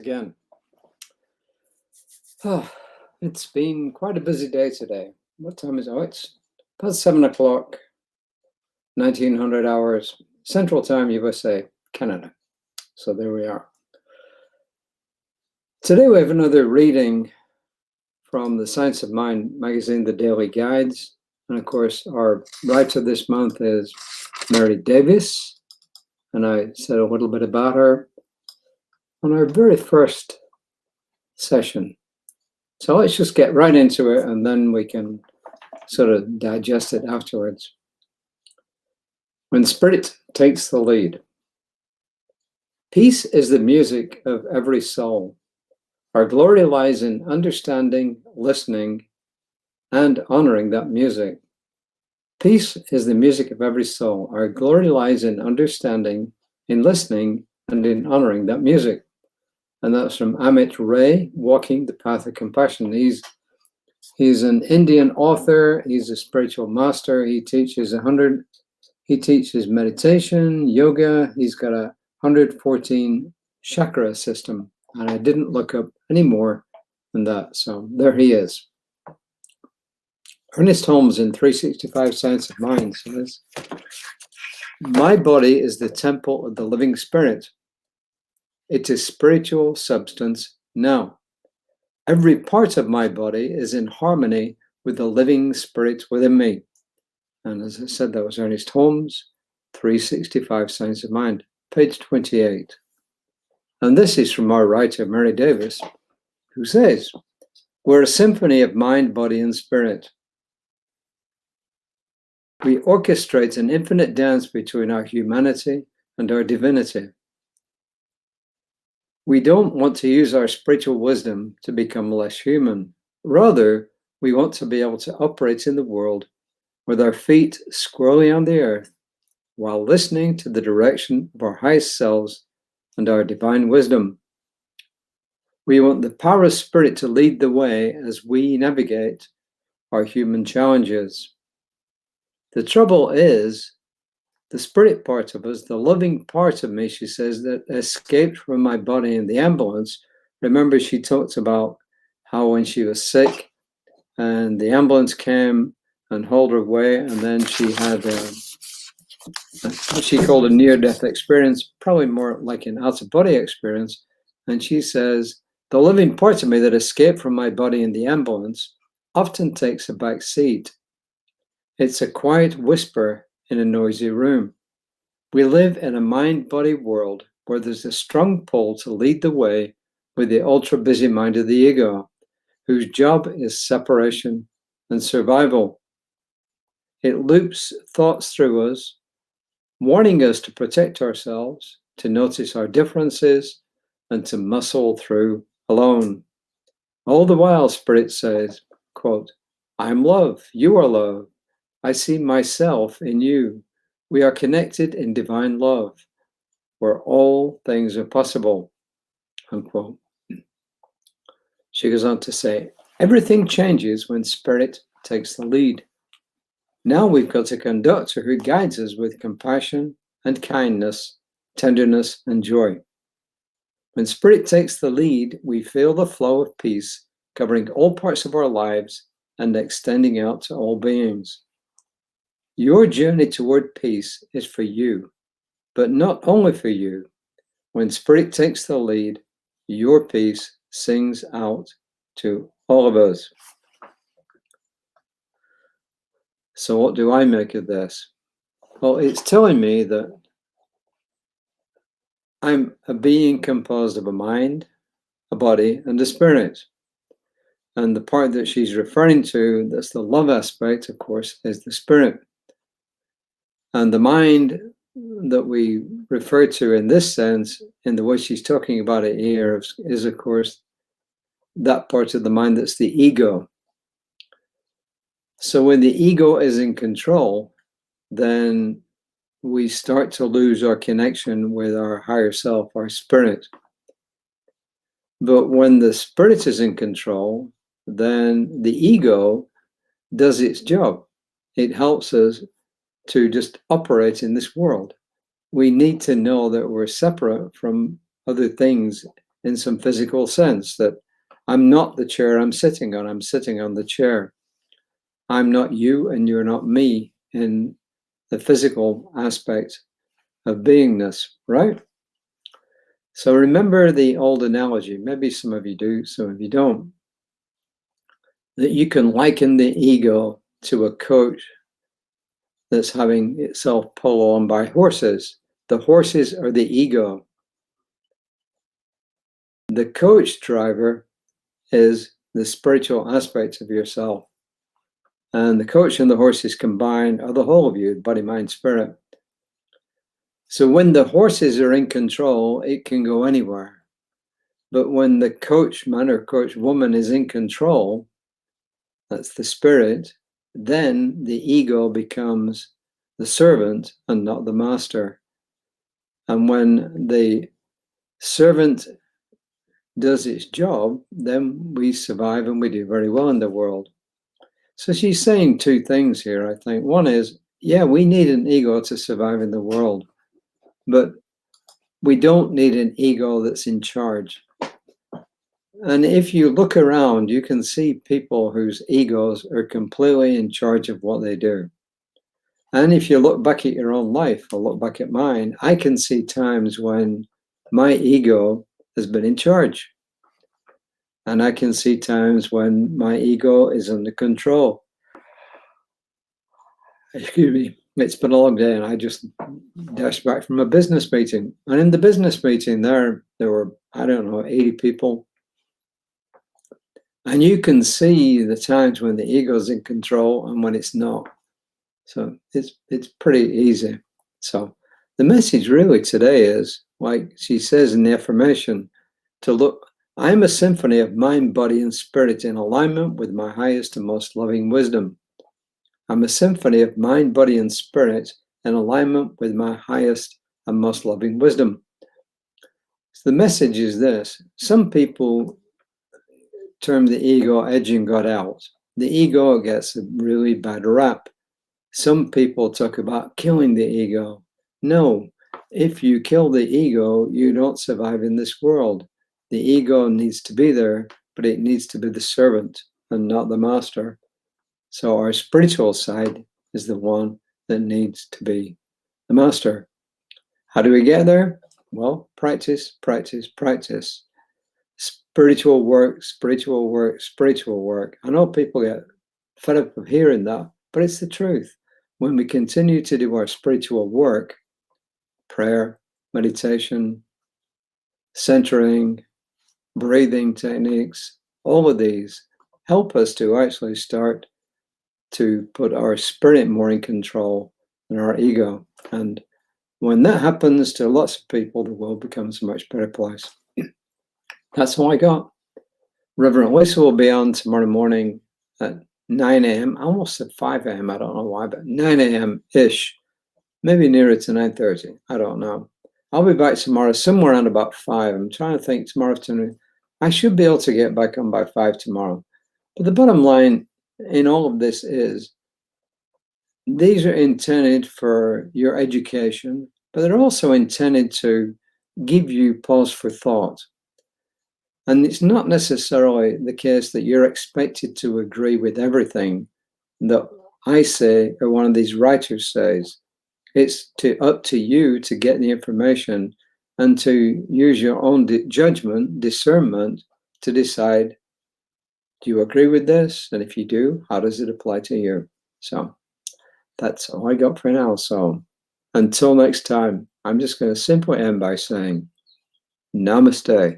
Again. Oh, it's been quite a busy day today. What time is it? Oh, it's past 7 o'clock, 1900 hours, Central Time, USA, Canada. So there we are. Today we have another reading from the Science of Mind magazine, The Daily Guides. And of course, our writer this month is Mary Davis. And I said a little bit about her on our very first session. So let's just get right into it and then we can sort of digest it afterwards. When spirit takes the lead. Peace is the music of every soul. Our glory lies in understanding, listening, and honoring that music. Peace is the music of every soul. Our glory lies in understanding, in listening, and in honoring that music. And that's from Amit Ray, Walking the Path of Compassion. He's an Indian author. He's a spiritual master. He teaches meditation, yoga. He's got a 114 chakra system. And I didn't look up any more than that. So there he is. Ernest Holmes in 365 Science of Mind says, "My body is the temple of the living spirit. It is spiritual substance now. Every part of my body is in harmony with the living spirit within me." And as I said, that was Ernest Holmes, 365 Science of Mind, page 28. And this is from our writer, Mary Davis, who says, "We're a symphony of mind, body, and spirit. We orchestrate an infinite dance between our humanity and our divinity. We don't want to use our spiritual wisdom to become less human. Rather, we want to be able to operate in the world with our feet squarely on the earth while listening to the direction of our highest selves and our divine wisdom. We want the power of spirit to lead the way as we navigate our human challenges. The trouble is, the spirit part of us, the loving part of me," she says, "that escaped from my body in the ambulance." Remember, she talked about how when she was sick and the ambulance came and hauled her away, and then she had what she called a near-death experience, probably more like an out-of-body experience. And she says, "The living part of me that escaped from my body in the ambulance often takes a back seat. It's a quiet whisper in a noisy room. We live in a mind-body world where there's a strong pull to lead the way with the ultra-busy mind of the ego, whose job is separation and survival. It loops thoughts through us, warning us to protect ourselves, to notice our differences, and to muscle through alone. All the while, Spirit says, quote, 'I'm love, you are love. I see myself in you. We are connected in divine love, where all things are possible,' unquote." She goes on to say, "Everything changes when spirit takes the lead. Now we've got a conductor who guides us with compassion and kindness, tenderness and joy. When spirit takes the lead, we feel the flow of peace covering all parts of our lives and extending out to all beings. Your journey toward peace is for you, but not only for you. When spirit takes the lead, your peace sings out to all of us." So what do I make of this? Well, it's telling me that I'm a being composed of a mind, a body, and a spirit. And the part that she's referring to, that's the love aspect, of course, is the spirit. And the mind that we refer to in this sense, in the way she's talking about it here, is of course that part of the mind that's the ego. So when the ego is in control, then we start to lose our connection with our higher self, our spirit. But when the spirit is in control, then the ego does its job. It helps us to just operate in this world. We need to know that we're separate from other things in some physical sense, that I'm not the chair I'm sitting on the chair. I'm not you and you're not me in the physical aspect of beingness, right? So remember the old analogy, maybe some of you do, some of you don't, that you can liken the ego to a coach that's having itself pulled on by horses. The horses are the ego. The coach driver is the spiritual aspects of yourself. And the coach and the horses combined are the whole of you, body, mind, spirit. So when the horses are in control, it can go anywhere. But when the coachman or coach woman is in control, that's the spirit, then the ego becomes the servant and not the master. And when the servant does its job, then we survive and we do very well in the world. So she's saying two things here, I think. One is, yeah, we need an ego to survive in the world, but we don't need an ego that's in charge. And if you look around, you can see people whose egos are completely in charge of what they do. And if you look back at your own life, or look back at mine, I can see times when my ego has been in charge. And I can see times when my ego is under control. Excuse me, it's been a long day and I just dashed back from a business meeting. And in the business meeting there were, I don't know, 80 people. And you can see the times when the ego's in control and when it's not. So it's pretty easy. So the message really today is, like she says in the affirmation, to look, I'm a symphony of mind, body, and spirit in alignment with my highest and most loving wisdom. I'm a symphony of mind, body, and spirit in alignment with my highest and most loving wisdom. So the message is this. Some people term the ego edging God out. The ego gets a really bad rap. Some people talk about killing the ego. No, if you kill the ego, you don't survive in this world. The ego needs to be there, but it needs to be the servant and not the master. So our spiritual side is the one that needs to be the master. How do we get there? Well, practice, practice, practice. Spiritual work, spiritual work, spiritual work. I know people get fed up of hearing that, but it's the truth. When we continue to do our spiritual work, prayer, meditation, centering, breathing techniques, all of these help us to actually start to put our spirit more in control than our ego. And when that happens to lots of people, the world becomes a much better place. That's all I got. Reverend Lisa will be on tomorrow morning at 9 a.m. I almost said 5 a.m. I don't know why, but 9 a.m.-ish. Maybe nearer to 9:30. I don't know. I'll be back tomorrow, somewhere around about 5. I'm trying to think tomorrow afternoon. I should be able to get back on by 5 tomorrow. But the bottom line in all of this is these are intended for your education, but they're also intended to give you pause for thought. And it's not necessarily the case that you're expected to agree with everything that I say or one of these writers says. It's up to you to get the information and to use your own judgment, discernment, to decide, do you agree with this? And if you do, how does it apply to you? So that's all I got for now. So until next time, I'm just going to simply end by saying, Namaste.